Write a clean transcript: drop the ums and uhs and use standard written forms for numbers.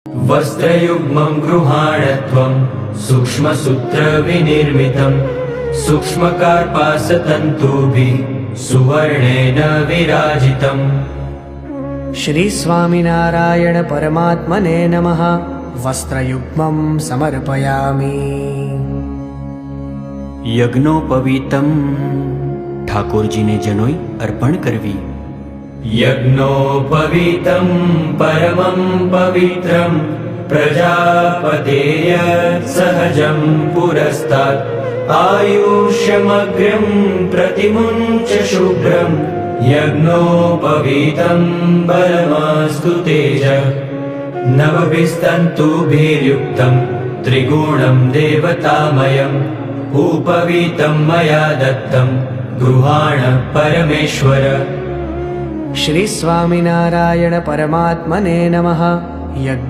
वस्त्रयुग्मं गृहाणत्वं सूक्ष्मसूत्रविनिर्मितं सूक्ष्मकार्पासतन्तुभिः सुवर्णेन विराजितम्। श्री स्वामिनारायण परमात्मने नमः। वस्त्रयुग्मं समर्पयामि। यज्ञोपवीतं ठाकुरजी ने जनोई अर्पण करवी। यज्ञोपवीतं परमं पवित्रं प्रजापतेय सहजं पुरस्तात् आयुष्यमग्र्यं प्रतिमुञ्च शुभ्रं यज्ञोपवीतं बलमास्तु तेज। नवभिस्तन्तुभिर्युक्तं त्रिगुणं देवतामयम् उपवीतं मया दत्तं गृहाण परमेश्वर। श्री स्वामिनारायण परमात्मने नमः। यज्ञ